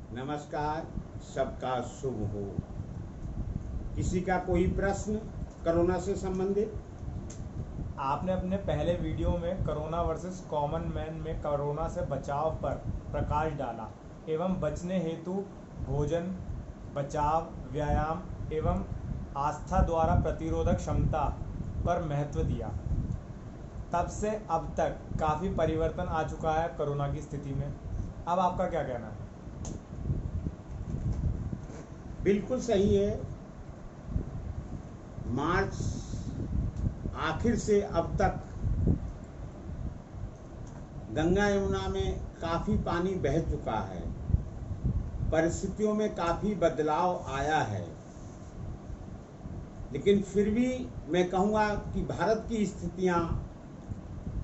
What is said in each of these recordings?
नमस्कार, सबका शुभ हो। किसी का कोई प्रश्न कोरोना से संबंधित? आपने अपने पहले वीडियो में कोरोना वर्सेस कॉमन मैन में कोरोना से बचाव पर प्रकाश डाला एवं बचने हेतु भोजन, बचाव, व्यायाम एवं आस्था द्वारा प्रतिरोधक क्षमता पर महत्व दिया। तब से अब तक काफ़ी परिवर्तन आ चुका है कोरोना की स्थिति में। अब आपका क्या कहना है? बिल्कुल सही है। मार्च आखिर से अब तक गंगा यमुना में काफ़ी पानी बह चुका है। परिस्थितियों में काफ़ी बदलाव आया है, लेकिन फिर भी मैं कहूँगा कि भारत की स्थितियाँ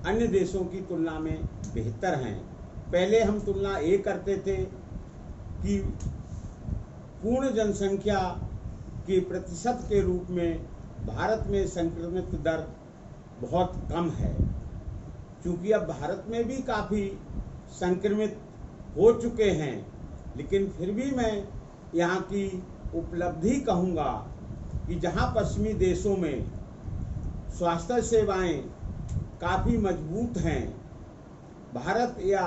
अन्य देशों की तुलना में बेहतर हैं। पहले हम तुलना ये करते थे कि पूर्ण जनसंख्या के प्रतिशत के रूप में भारत में संक्रमित दर बहुत कम है। क्योंकि अब भारत में भी काफ़ी संक्रमित हो चुके हैं, लेकिन फिर भी मैं यहाँ की उपलब्धि कहूँगा कि जहाँ पश्चिमी देशों में स्वास्थ्य सेवाएं काफ़ी मजबूत हैं, भारत या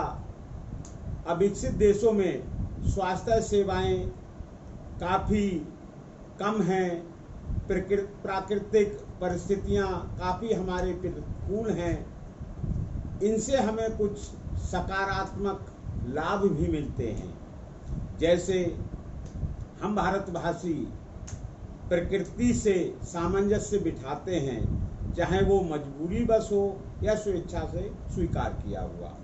अविकसित देशों में स्वास्थ्य सेवाएं काफ़ी कम हैं। प्राकृतिक परिस्थितियां काफ़ी हमारे प्रतिकूल हैं। इनसे हमें कुछ सकारात्मक लाभ भी मिलते हैं। जैसे हम भारतवासी प्रकृति से सामंजस्य बिठाते हैं, चाहे वो मजबूरी बस हो या स्वेच्छा से स्वीकार किया हुआ।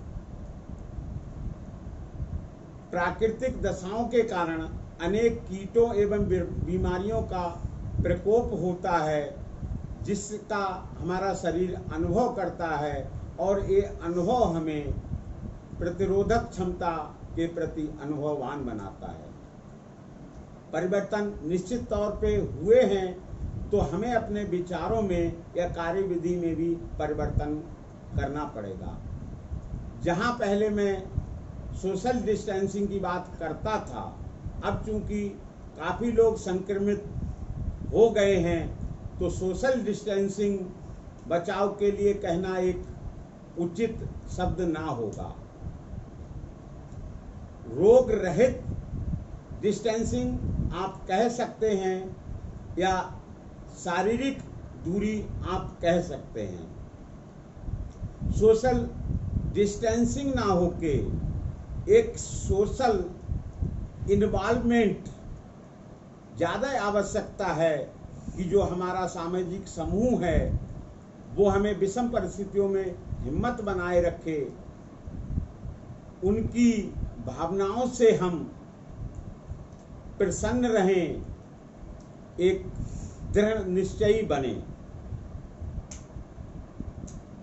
प्राकृतिक दशाओं के कारण अनेक कीटों एवं बीमारियों का प्रकोप होता है, जिसका हमारा शरीर अनुभव करता है, और ये अनुभव हमें प्रतिरोधक क्षमता के प्रति अनुभववान बनाता है। परिवर्तन निश्चित तौर पे हुए हैं, तो हमें अपने विचारों में या कार्यविधि में भी परिवर्तन करना पड़ेगा। जहाँ पहले मैं सोशल डिस्टेंसिंग की बात करता था, अब चूंकि काफ़ी लोग संक्रमित हो गए हैं, तो सोशल डिस्टेंसिंग बचाव के लिए कहना एक उचित शब्द ना होगा। रोग रहित डिस्टेंसिंग आप कह सकते हैं, या शारीरिक दूरी आप कह सकते हैं। सोशल डिस्टेंसिंग ना होके एक सोशल इन्वॉल्वमेंट ज़्यादा आवश्यकता है कि जो हमारा सामाजिक समूह है वो हमें विषम परिस्थितियों में हिम्मत बनाए रखे, उनकी भावनाओं से हम प्रसन्न रहें, एक दृढ़ निश्चयी बने।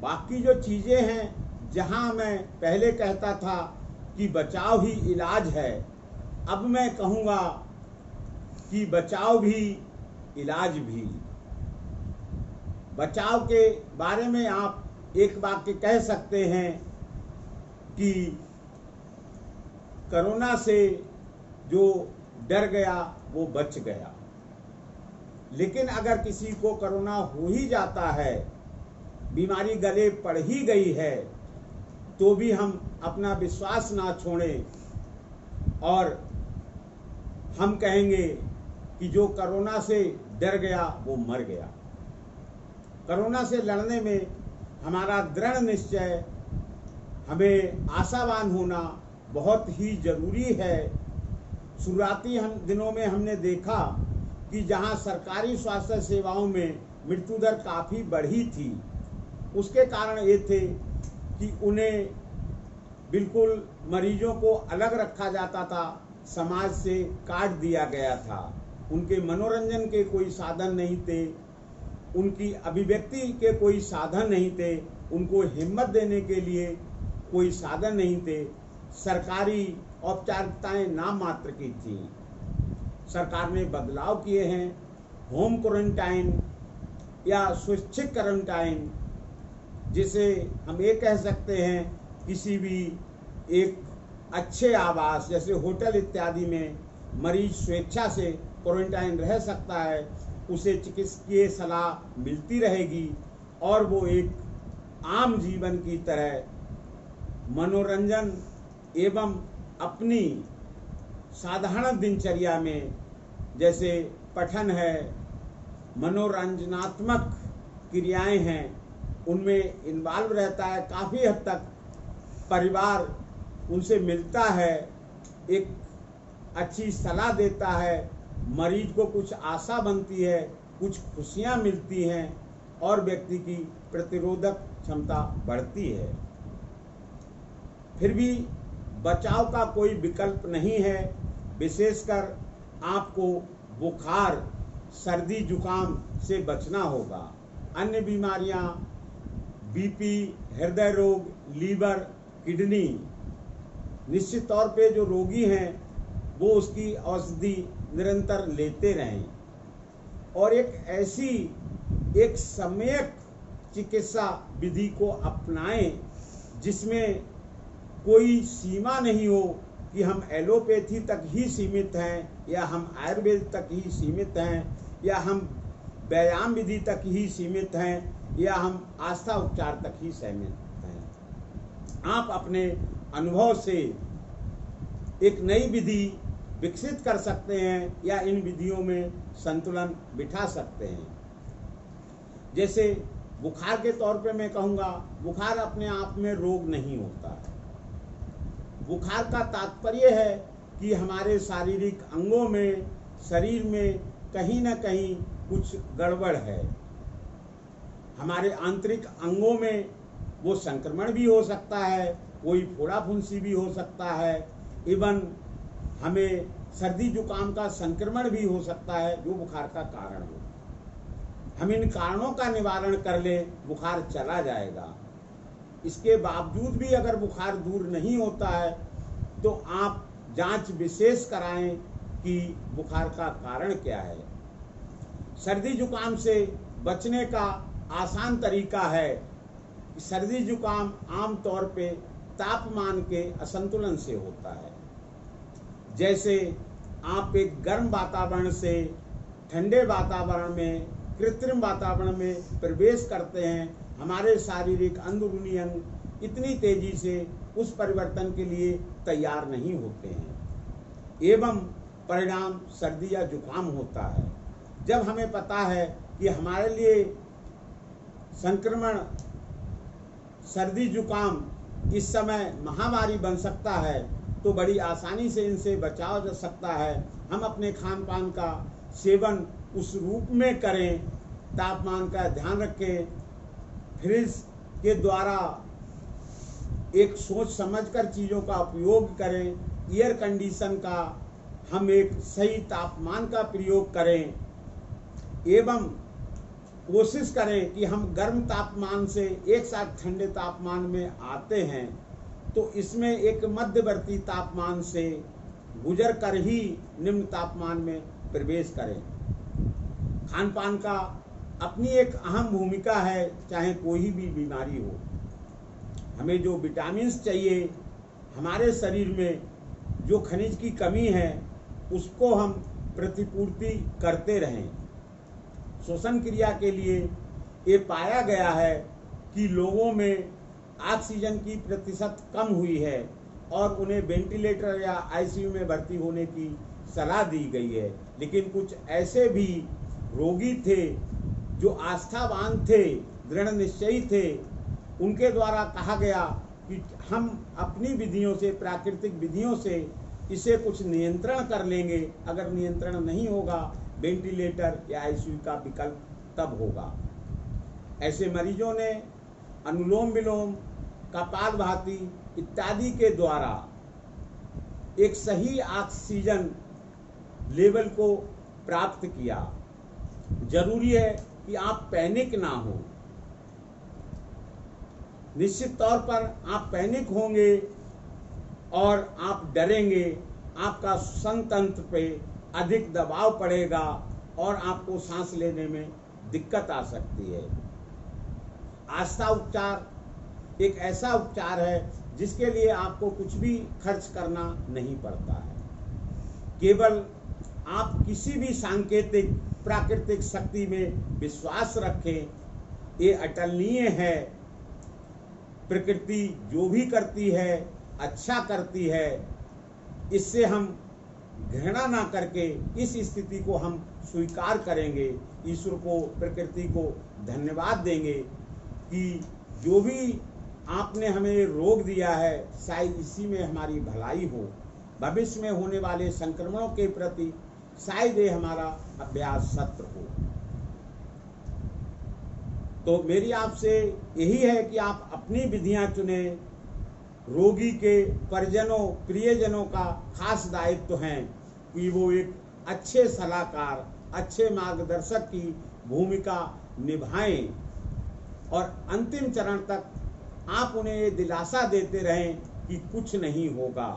बाकी जो चीज़ें हैं, जहां मैं पहले कहता था कि बचाव ही इलाज है, अब मैं कहूँगा कि बचाव भी इलाज भी। बचाव के बारे में आप एक वाक्य कह सकते हैं कि कोरोना से जो डर गया वो बच गया। लेकिन अगर किसी को कोरोना हो ही जाता है, बीमारी गले पड़ ही गई है, तो भी हम अपना विश्वास ना छोड़ें और हम कहेंगे कि जो कोरोना से डर गया वो मर गया। कोरोना से लड़ने में हमारा दृढ़ निश्चय, हमें आशावान होना बहुत ही ज़रूरी है। शुरुआती दिनों में हमने देखा कि जहां सरकारी स्वास्थ्य सेवाओं में मृत्यु दर काफ़ी बढ़ी थी, उसके कारण ये थे कि उन्हें बिल्कुल मरीजों को अलग रखा जाता था, समाज से काट दिया गया था। उनके मनोरंजन के कोई साधन नहीं थे, उनकी अभिव्यक्ति के कोई साधन नहीं थे, उनको हिम्मत देने के लिए कोई साधन नहीं थे। सरकारी औपचारिकताएं नाम मात्र की थी। सरकार ने बदलाव किए हैं, होम क्वारंटाइन या स्वैच्छिक क्वारंटाइन, जिसे हम ये कह सकते हैं किसी भी एक अच्छे आवास जैसे होटल इत्यादि में मरीज स्वेच्छा से क्वारंटाइन रह सकता है, उसे चिकित्सकीय सलाह मिलती रहेगी और वो एक आम जीवन की तरह मनोरंजन एवं अपनी साधारण दिनचर्या में जैसे पठन है, मनोरंजनात्मक क्रियाएं हैं, उनमें इन्वॉल्व रहता है। काफ़ी हद तक परिवार उनसे मिलता है, एक अच्छी सलाह देता है, मरीज को कुछ आशा बनती है, कुछ खुशियां मिलती हैं और व्यक्ति की प्रतिरोधक क्षमता बढ़ती है। फिर भी बचाव का कोई विकल्प नहीं है। विशेषकर आपको बुखार, सर्दी, जुकाम से बचना होगा। अन्य बीमारियां, बीपी, हृदय रोग, लीवर, किडनी, निश्चित तौर पे जो रोगी हैं वो उसकी औषधि निरंतर लेते रहें और एक सम्यक चिकित्सा विधि को अपनाएं जिसमें कोई सीमा नहीं हो कि हम एलोपैथी तक ही सीमित हैं या हम आयुर्वेद तक ही सीमित हैं या हम व्यायाम विधि तक ही सीमित हैं या हम आस्था उपचार तक ही सीमित हैं। आप अपने अनुभव से एक नई विधि विकसित कर सकते हैं या इन विधियों में संतुलन बिठा सकते हैं। जैसे बुखार के तौर पे मैं कहूँगा, बुखार अपने आप में रोग नहीं होता है। बुखार का तात्पर्य है कि हमारे शारीरिक अंगों में, शरीर में कहीं ना कहीं कुछ गड़बड़ है। हमारे आंतरिक अंगों में वो संक्रमण भी हो सकता है, कोई फोड़ा फुंसी भी हो सकता है, इवन हमें सर्दी जुकाम का संक्रमण भी हो सकता है जो बुखार का कारण हो। हम इन कारणों का निवारण कर लें, बुखार चला जाएगा। इसके बावजूद भी अगर बुखार दूर नहीं होता है तो आप जांच विशेष कराएं कि बुखार का कारण क्या है। सर्दी जुकाम से बचने का आसान तरीका है। सर्दी जुकाम आमतौर पे तापमान के असंतुलन से होता है। जैसे आप एक गर्म वातावरण से ठंडे वातावरण में, कृत्रिम वातावरण में प्रवेश करते हैं, हमारे शारीरिक अंदरूनी अंग इतनी तेजी से उस परिवर्तन के लिए तैयार नहीं होते हैं एवं परिणाम सर्दी या जुकाम होता है। जब हमें पता है कि हमारे लिए संक्रमण, सर्दी जुकाम इस समय महामारी बन सकता है तो बड़ी आसानी से इनसे बचाव जा सकता है। हम अपने खान पान का सेवन उस रूप में करें, तापमान का ध्यान रखें, फ्रिज के द्वारा एक सोच समझकर चीज़ों का उपयोग करें, एयर कंडीशन का हम एक सही तापमान का प्रयोग करें एवं कोशिश करें कि हम गर्म तापमान से एक साथ ठंडे तापमान में आते हैं तो इसमें एक मध्यवर्ती तापमान से गुजर कर ही निम्न तापमान में प्रवेश करें। खान पान का अपनी एक अहम भूमिका है, चाहे कोई भी बीमारी हो। हमें जो विटामिन्स चाहिए, हमारे शरीर में जो खनिज की कमी है उसको हम प्रतिपूर्ति करते रहें। श्वसन क्रिया के लिए ये पाया गया है कि लोगों में ऑक्सीजन की प्रतिशत कम हुई है और उन्हें वेंटिलेटर या आईसीयू में भर्ती होने की सलाह दी गई है। लेकिन कुछ ऐसे भी रोगी थे जो आस्थावान थे, दृढ़ निश्चयी थे, उनके द्वारा कहा गया कि हम अपनी विधियों से, प्राकृतिक विधियों से इसे कुछ नियंत्रण कर लेंगे। अगर नियंत्रण नहीं होगा, वेंटिलेटर या आईसीयू का विकल्प तब होगा। ऐसे मरीजों ने अनुलोम विलोम, कपालभाति इत्यादि के द्वारा एक सही ऑक्सीजन लेवल को प्राप्त किया। जरूरी है कि आप पैनिक ना हो। निश्चित तौर पर आप पैनिक होंगे और आप डरेंगे, आपका श्वसन तंत्र पे अधिक दबाव पड़ेगा और आपको सांस लेने में दिक्कत आ सकती है। आस्था उपचार एक ऐसा उपचार है जिसके लिए आपको कुछ भी खर्च करना नहीं पड़ता है। केवल आप किसी भी सांकेतिक प्राकृतिक शक्ति में विश्वास रखें, ये अटलनीय है। प्रकृति जो भी करती है अच्छा करती है। इससे हम घृणा ना करके इस स्थिति को हम स्वीकार करेंगे, ईश्वर को, प्रकृति को धन्यवाद देंगे कि जो भी आपने हमें रोग दिया है शायद इसी में हमारी भलाई हो, भविष्य में होने वाले संक्रमणों के प्रति शायद ये हमारा अभ्यास सत्र हो। तो मेरी आपसे यही है कि आप अपनी विधियां चुने। रोगी के परिजनों प्रियजनों का खास दायित्व है कि वो एक अच्छे सलाहकार, अच्छे मार्गदर्शक की भूमिका निभाएं और अंतिम चरण तक आप उन्हें ये दिलासा देते रहें कि कुछ नहीं होगा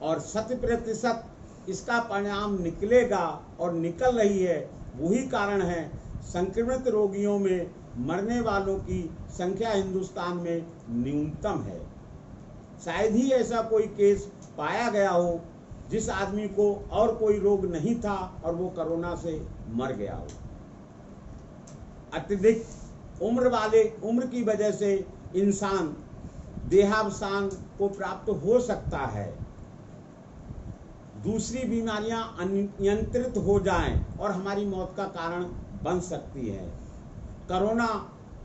और 100% इसका परिणाम निकलेगा और निकल रही है। वही कारण है संक्रमित रोगियों में मरने वालों की संख्या हिंदुस्तान में न्यूनतम है। शायद ही ऐसा कोई केस पाया गया हो जिस आदमी को और कोई रोग नहीं था और वो कोरोना से मर गया हो। अत्यधिक उम्र की वजह से इंसान देहावसान को प्राप्त हो सकता है। दूसरी बीमारियां अनियंत्रित हो जाएं और हमारी मौत का कारण बन सकती है। कोरोना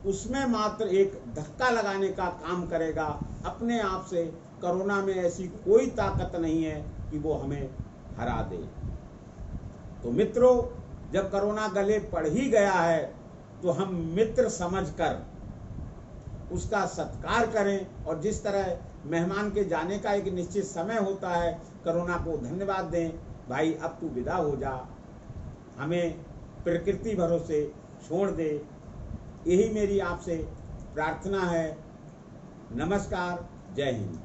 उसमें मात्र एक धक्का लगाने का काम करेगा। अपने आप से कोरोना में ऐसी कोई ताकत नहीं है कि वो हमें हरा दे। तो मित्रों, जब कोरोना गले पड़ ही गया है तो हम मित्र समझकर उसका सत्कार करें और जिस तरह मेहमान के जाने का एक निश्चित समय होता है, कोरोना को धन्यवाद दें, भाई अब तू विदा हो जा, हमें प्रकृति भरोसे छोड़ दे। यही मेरी आपसे प्रार्थना है। नमस्कार, जय हिंद।